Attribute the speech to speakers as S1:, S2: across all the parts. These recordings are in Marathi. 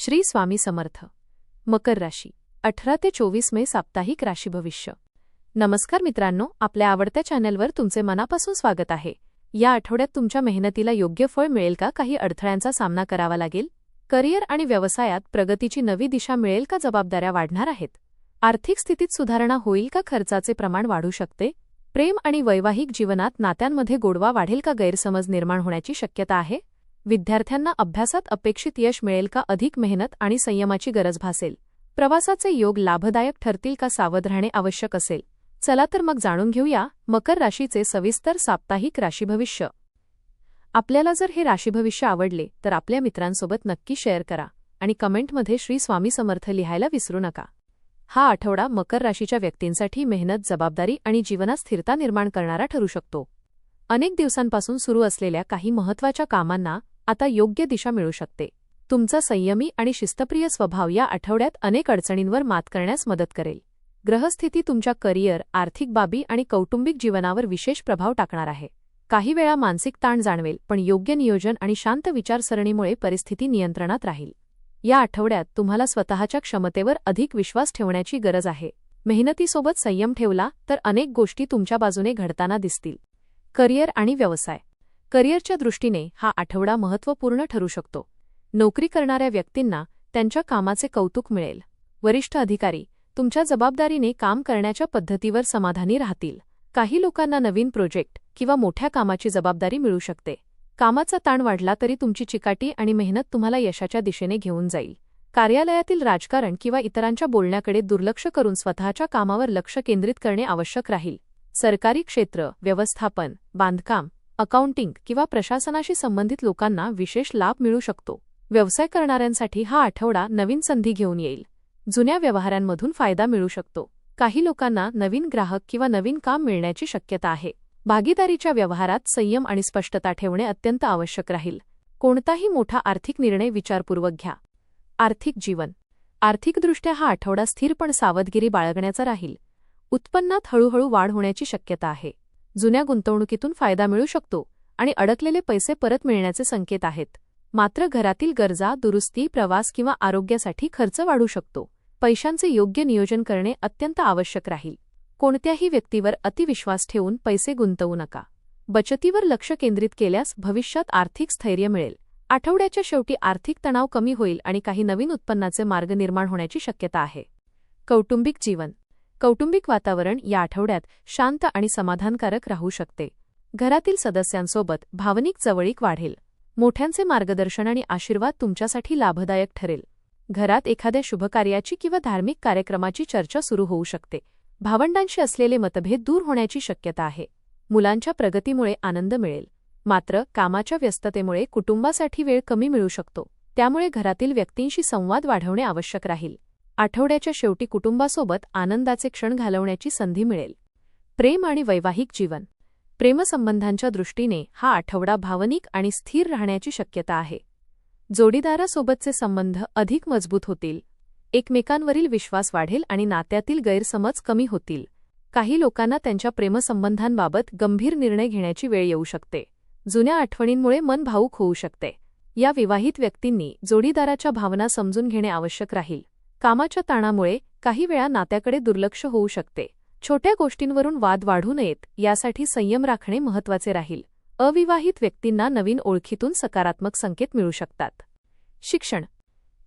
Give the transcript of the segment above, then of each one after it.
S1: श्री स्वामी समर्थ. मकर राशी 18 ते 24 मे साप्ताहिक राशी भविष्य. नमस्कार मित्रांनो, आपल्या आवडत्या चॅनलवर तुमचे मनापासून स्वागत आहे. या आठवड्यात तुमच्या मेहनतीला योग्य फळ मिळेल का? काही अडथळ्यांचा सामना करावा लागेल? करिअर आणि व्यवसायात प्रगतीची नवी दिशा मिळेल का? जबाबदाऱ्या वाढणार आहेत. आर्थिक स्थितीत सुधारणा होईल का? खर्चाचे प्रमाण वाढू शकते. प्रेम आणि वैवाहिक जीवनात नात्यांमध्ये गोडवा वाढेल का? गैरसमज निर्माण होण्याची शक्यता आहे. विद्यार्थ्यांना अभ्यासात अपेक्षित यश मिळेल का? अधिक मेहनत आणि संयमाची गरज भासेल. प्रवासाचे योग लाभदायक ठरतील का? सावध राहणे आवश्यक असेल. चला तर मग जाणून घेऊया मकर राशीचे सविस्तर साप्ताहिक राशीभविष्य. आपल्याला जर हे राशीभविष्य आवडले तर आपल्या मित्रांसोबत नक्की शेअर करा आणि कमेंटमध्ये श्री स्वामी समर्थ लिहायला विसरू नका. हा आठवडा मकर राशीच्या व्यक्तींसाठी मेहनत, जबाबदारी आणि जीवनात स्थिरता निर्माण करणारा ठरू शकतो. अनेक दिवसांपासून सुरू असलेल्या काही महत्त्वाच्या कामांना आता योग्य दिशा मिळू शकते. तुमचा संयमी आणि शिस्तप्रिय स्वभाव या आठवड्यात अनेक अडचणींवर मात करण्यास मदत करेल. ग्रहस्थिती तुमच्या करिअर, आर्थिक बाबी आणि कौटुंबिक जीवनावर विशेष प्रभाव टाकणार आहे. काही वेळा मानसिक ताण जाणवेल, पण योग्य नियोजन आणि शांत विचारसरणीमुळे परिस्थिती नियंत्रणात राहील. या आठवड्यात तुम्हाला स्वतःच्या क्षमतेवर अधिक विश्वास ठेवण्याची गरज आहे. मेहनतीसोबत संयम ठेवला तर अनेक गोष्टी तुमच्या बाजूने घडताना दिसतील. करिअर आणि व्यवसाय. करिअरच्या दृष्टीने हा आठवडा महत्त्वपूर्ण ठरू शकतो. नोकरी करणाऱ्या व्यक्तींना त्यांच्या कामाचे कौतुक मिळेल. वरिष्ठ अधिकारी तुमच्या जबाबदारीने काम करण्याच्या पद्धतीवर समाधानी राहतील. काही लोकांना नवीन प्रोजेक्ट किंवा मोठ्या कामाची जबाबदारी मिळू शकते. कामाचा ताण वाढला तरी तुमची चिकाटी आणि मेहनत तुम्हाला यशाच्या दिशेने घेऊन जाईल. कार्यालयातील राजकारण किंवा इतरांच्या बोलण्याकडे दुर्लक्ष करून स्वतःच्या कामावर लक्ष केंद्रित करणे आवश्यक राहील. सरकारी क्षेत्र, व्यवस्थापन, बांधकाम, अकाउंटिंग किंवा प्रशासनाशी संबंधित लोकांना विशेष लाभ मिळू शकतो. व्यवसाय करणाऱ्यांसाठी हा आठवडा नवीन संधी घेऊन येईल. जुन्या व्यवहारांमधून फायदा मिळू शकतो. काही लोकांना नवीन ग्राहक किंवा नवीन काम मिळण्याची शक्यता आहे. भागीदारीच्या व्यवहारात संयम आणि स्पष्टता ठेवणे अत्यंत आवश्यक राहील. कोणताही मोठा आर्थिक निर्णय विचारपूर्वक घ्या. आर्थिक जीवन. आर्थिकदृष्ट्या हा आठवडा स्थिर पण सावधगिरी बाळगण्याचा राहील. उत्पन्नात हळूहळू वाढ होण्याची शक्यता आहे. जुन्या गुंतवणुकीतून फायदा मिळू शकतो आणि अडकलेले पैसे परत मिळण्याचे संकेत आहेत. मात्र घरातील गरजा, दुरुस्ती, प्रवास किंवा आरोग्यासाठी खर्च वाढू शकतो. पैशांचे योग्य नियोजन करणे अत्यंत आवश्यक राहील. कोणत्याही व्यक्तीवर अतिविश्वास ठेवून पैसे गुंतवू नका. बचतीवर लक्ष केंद्रित केल्यास भविष्यात आर्थिक स्थैर्य मिळेल. आठवड्याच्या शेवटी आर्थिक तणाव कमी होईल आणि काही नवीन उत्पन्नाचे मार्ग निर्माण होण्याची शक्यता आहे. कौटुंबिक जीवन. कौटुंबिक वातावरण या आठवड्यात शांत आणि समाधानकारक राहू शकते. घरातील सदस्यांसोबत भावनिक जवळीक वाढेल. मोठ्यांचे मार्गदर्शन आणि आशीर्वाद तुमच्यासाठी लाभदायक ठरेल. घरात एखाद्या शुभकार्याची किंवा धार्मिक कार्यक्रमाची चर्चा सुरू होऊ शकते. भावंडांशी असलेले मतभेद दूर होण्याची शक्यता आहे. मुलांच्या प्रगतीमुळे आनंद मिळेल. मात्र कामाच्या व्यस्ततेमुळे कुटुंबासाठी वेळ कमी मिळू शकतो. त्यामुळे घरातील व्यक्तींशी संवाद वाढवणे आवश्यक राहील. आठवड्याच्या शेवटी कुटुंबासोबत आनंदाचे क्षण घालवण्याची संधी मिळेल. प्रेम आणि वैवाहिक जीवन. प्रेमसंबंधांच्या दृष्टीने हा आठवडा भावनिक आणि स्थिर राहण्याची शक्यता आहे. जोडीदारासोबतचे संबंध अधिक मजबूत होतील. एकमेकांवरील विश्वास वाढेल आणि नात्यातील गैरसमज कमी होतील. काही लोकांना त्यांच्या प्रेमसंबंधांबाबत गंभीर निर्णय घेण्याची वेळ येऊ शकते. जुन्या आठवणींमुळे मन भावूक होऊ शकते. या विवाहित व्यक्तींनी जोडीदाराच्या भावना समजून घेणे आवश्यक राहील. कामाच्या ताणामुळे काही वेळा नात्याकडे दुर्लक्ष होऊ शकते. छोट्या गोष्टींवरून वाद वाढू नयेत यासाठी संयम राखणे महत्त्वाचे राहील. अविवाहित व्यक्तींना नवीन ओळखीतून सकारात्मक संकेत मिळू शकतात. शिक्षण.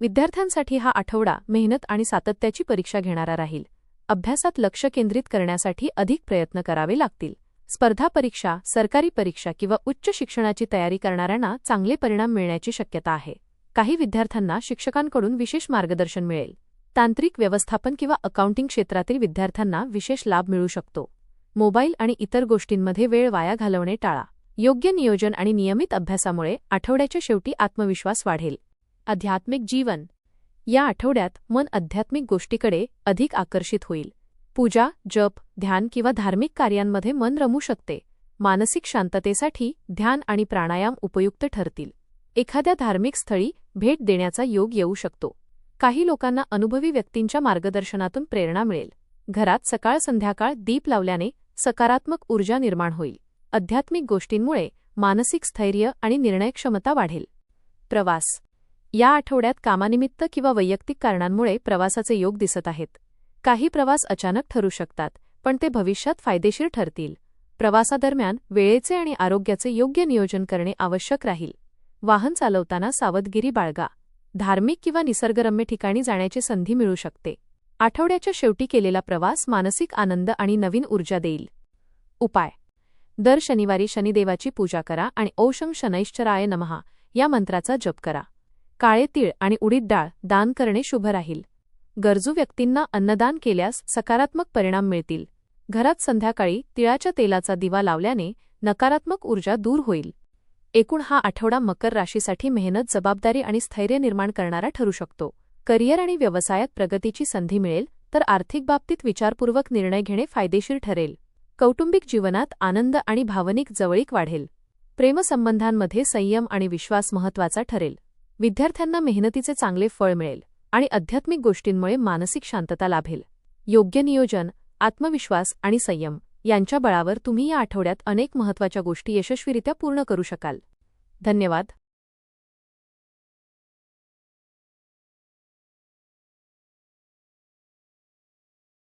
S1: विद्यार्थ्यांसाठी हा आठवडा मेहनत आणि सातत्याची परीक्षा घेणारा राहील. अभ्यासात लक्ष केंद्रित करण्यासाठी अधिक प्रयत्न करावे लागतील. स्पर्धा परीक्षा, सरकारी परीक्षा किंवा उच्च शिक्षणाची तयारी करणाऱ्यांना चांगले परिणाम मिळण्याची शक्यता आहे. काही विद्यार्थ्यांना शिक्षकांकडून विशेष मार्गदर्शन मिळेल. तांत्रिक व्यवस्थापन किंवा अकाउंटिंग क्षेत्रातील विद्यार्थ्यांना विशेष लाभ मिळू शकतो. मोबाईल आणि इतर गोष्टींमध्ये वेळ वाया घालवणे टाळा. योग्य नियोजन आणि नियमित अभ्यासामुळे आठवड्याच्या शेवटी आत्मविश्वास वाढेल. आध्यात्मिक जीवन. या आठवड्यात मन आध्यात्मिक गोष्टीकडे अधिक आकर्षित होईल. पूजा, जप, ध्यान किंवा धार्मिक कार्यांमध्ये मन रमू शकते. मानसिक शांततेसाठी ध्यान आणि प्राणायाम उपयुक्त ठरतील. एखाद्या धार्मिक स्थळी भेट देण्याचा योग येऊ शकतो. काही लोकांना अनुभवी व्यक्तींच्या मार्गदर्शनातून प्रेरणा मिळेल. घरात सकाळ संध्याकाळ दीप लावल्याने सकारात्मक ऊर्जा निर्माण होईल. आध्यात्मिक गोष्टींमुळे मानसिक स्थैर्य आणि निर्णयक्षमता वाढेल. प्रवास. या आठवड्यात कामानिमित्त किंवा वैयक्तिक कारणांमुळे प्रवासाचे योग दिसत आहेत. काही प्रवास अचानक ठरू शकतात, पण ते भविष्यात फायदेशीर ठरतील. प्रवासादरम्यान वेळेचे आणि आरोग्याचे योग्य नियोजन करणे आवश्यक राहील. वाहन चालवताना सावधगिरी बाळगा. धार्मिक किंवा निसर्गरम्य ठिकाणी जाण्याची संधी मिळू शकते. आठवड्याच्या शेवटी केलेला प्रवास मानसिक आनंद आणि नवीन ऊर्जा देईल. उपाय: दर शनिवारी शनिदेवाची पूजा करा आणि ओशं शनैश्चराय नमः या मंत्राचा जप करा. काळे तीळ आणि उडीद डाळ दान करणे शुभ राहील. गरजू व्यक्तींना अन्नदान केल्यास सकारात्मक परिणाम मिळतील. घरात संध्याकाळी तिळाच्या तेलाचा दिवा लावल्याने नकारात्मक ऊर्जा दूर होईल. एकूण हा आठवडा मकर राशीसाठी मेहनत, जबाबदारी आणि स्थैर्य निर्माण करणारा ठरू शकतो. करिअर आणि व्यवसायात प्रगतीची संधी मिळेल, तर आर्थिक बाबतीत विचारपूर्वक निर्णय घेणे फायदेशीर ठरेल. कौटुंबिक जीवनात आनंद आणि भावनिक जवळीक वाढेल. प्रेमसंबंधांमध्ये संयम आणि विश्वास महत्त्वाचा ठरेल. विद्यार्थ्यांना मेहनतीचे चांगले फळ मिळेल आणि आध्यात्मिक गोष्टींमुळे मानसिक शांतता लाभेल. योग्य नियोजन, आत्मविश्वास आणि संयम यांच्या बळावर तुम्ही या आठवड्यात अनेक महत्त्वाच्या गोष्टी यशस्वीरित्या पूर्ण करू शकाल. धन्यवाद.